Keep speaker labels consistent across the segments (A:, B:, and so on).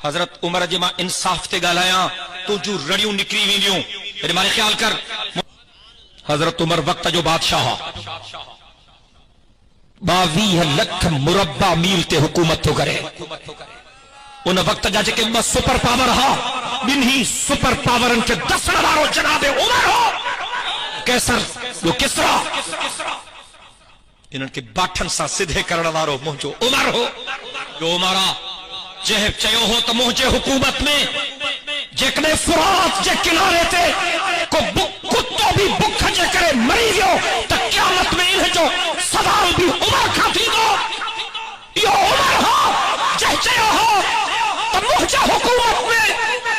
A: حضرت عمر جی ماں انصاف تے گالایا تو جو رڑیوں نکری ویندیوں میرے مارے خیال کر حضرت عمر وقت جو بادشاہ 22 لکھ مربع میل تے حکومت تو کرے ان وقت جا کہ سپر پاور ہا بن ہی سپر پاورن کے 10 ہزاروں جناب عمر ہو کیسر جو کسرا انہوں کے باٹھن سا سدھے کرنے وارو مہجو عمر ہو جو عمرہ جہ چیو ہو تو مہجے حکومت میں جکنے فرات جے کنارے تے کو کتو بھی بکھ جے کرے مری گیو تو قیامت میں انہیں جو سوال بھی عمر کھاتی دو یہ عمر ہو جہ چیو ہو تو مہجے حکومت میں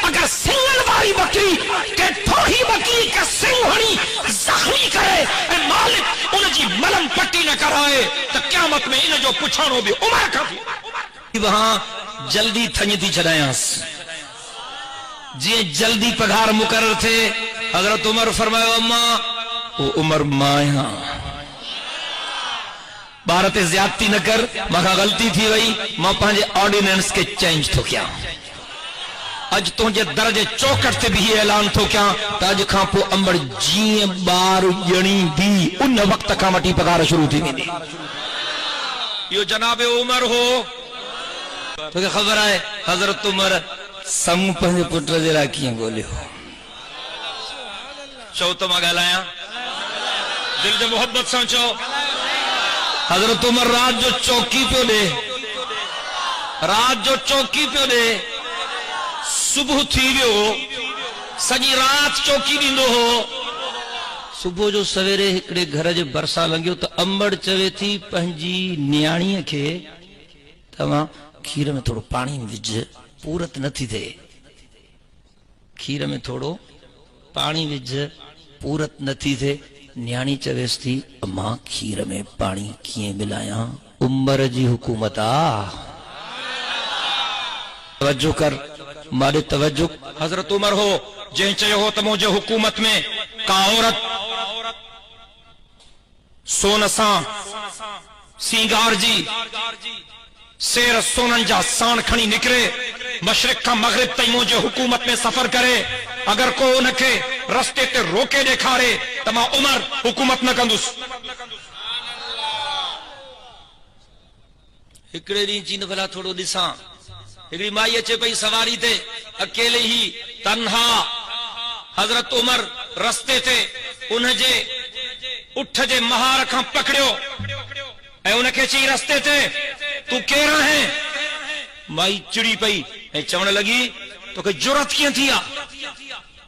A: اگر سنگل واری بکری کہ تھوڑی بکری کا سنگھنی زخمی کرے اے مالک انہیں جی ملم پٹی نہ کرائے تو قیامت میں انہیں جو پچھانو بھی عمر کھاتی وہاں جلدی تھنی تھی چڑھائیاں جی جلدی پگھار مقرر تھے حضرت عمر فرمائے اماں او عمر ماں بھارت زیادتی نہ کر ماں غلطی تھی وئی ماں پانجے آرڈیننس کے چینج تو کیا اج تجھے درجے چوکٹ تے بھی اعلان تو کیا تاج کھاں پو امر جی بار جنی دی ان وقت کا مٹی پگھار شروع تھی ویندی یہ جناب عمر ہو تو کہ خبر آئے حضرت عمر سمو پہنے پٹر دے راکیاں گولے ہو چو تو ماں گالایا دل دے محبت سانچو حضرت عمر رات جو چوکی پہ دے رات جو چوکی پہ دے صبح تھی ہو سجی رات چوکی دیندو ہو صبح جو سویرے ہکڑے گھر جو برسا لنگیو تو امبڑ چوے تھی پہنجی نیانی کے تمام کھیر میں تھوڑو پانی وج پورت نہ تھی تھے کھیر میں تھوڑو پانی وج پورت نہ تھی تھے نیانی چویس تھی اماں کھیر میں پانی کیے ملایا عمر جی حکومت توجہ کر مارے توجہ حضرت عمر ہو جہیں چاہے ہو تمو جو حکومت میں کا عورت سونساں سینگار جی سیر سونن جا سان کھنی نکرے مشرق کا مغرب تیمو جو حکومت میں سفر کرے اگر کو انکے رستے تے روکے دیکھارے تما عمر حکومت نہ کندس ہکڑے دین چین بھلا تھوڑو دساں ہکڑی مائی اچھے پئی سواری تے اکیلے ہی تنہا حضرت عمر رستے تے انہیں جے اٹھ جے مہار کھاں پکڑیو اے انکے چی رستے تے تو کہہ رہا ہے مائی چڑی پئی اے چونے لگی تو کہ جرت کیا تھیا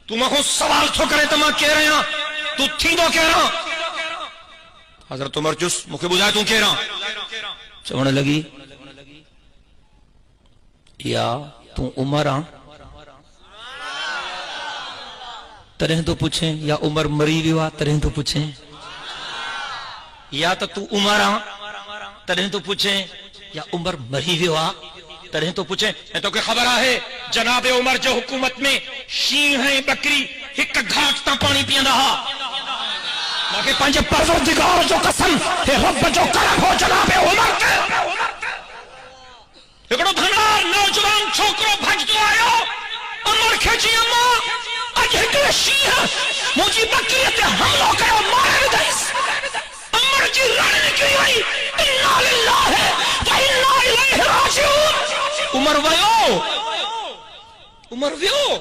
A: تو ماں کو سوال تو کرے تو ماں کہہ رہے ہیں تو تھی دو کہہ رہا حضرت عمر جس مکھے بجائے تو کہہ رہا چونے لگی یا تو عمر ترہیں تو پوچھیں یا عمر مری ویوا ترہیں تو پوچھیں یا تو عمر ترہیں تو پوچھیں یا عمر مری ویوا ترہیں تو پوچھیں تو کہ خبر ہے جناب عمر جو حکومت میں شیہیں بکری ایک گھاٹ تا پانی پیاں رہا باقی پانچے پروردگار جو قسم ہے رب جو کرم ہو جناب عمر کے ایکڑو بھنار نوجوان چھوکرو بھج تو آیا عمر کھیچی اماں اج ہکڑے شیہ مجھے بکریت حملوں کرو مارے دیس عمر جی رڑ نکلی ہوئی اِنَّا لِلَّهِ وَإِنَّا إِلَيْهِ رَاجِعُونَ عمر ویو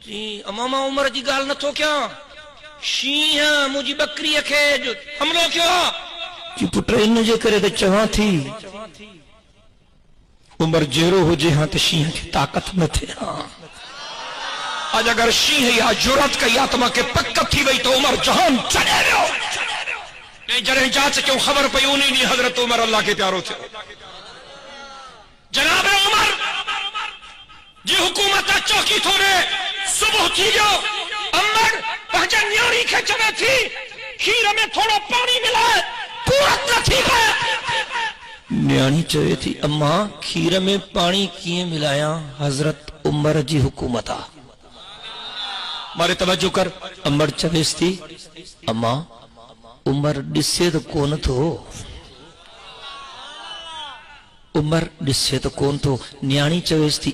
A: جی اماما عمر جی گال نہ تھو کیا شیہ مجھے بکری اکھے جو حملوں کیا جی پٹر انہوں جے کرے تو چوہاں تھی عمر جیرو ہو جے ہاں تو شیہ کی طاقت نہ تھے ہاں آج اگر شیہ یا جرت کا یاتمہ کے پکت تھی وئی تو عمر جہان چلے رہو نہیں جرہیں جات کیوں خبر پیونی نہیں حضرت عمر اللہ کے پیاروں تھے جناب عمر جی حکومت چوکی تھوڑے صبح تھی جو عمر پہجا نیاری کھچنے تھی کھیر میں تھوڑا پانی ملا ہے پورت نہ تھی گئے نیانی چوئے تھی اماں کھیر میں پانی کیے ملایا حضرت عمر جی حکومت مارے توجہ کر عمر چویس تھی اماں عمر ڈسے تو کون تھو عمر ڈسے تو کون تھو نیانی چویس تھی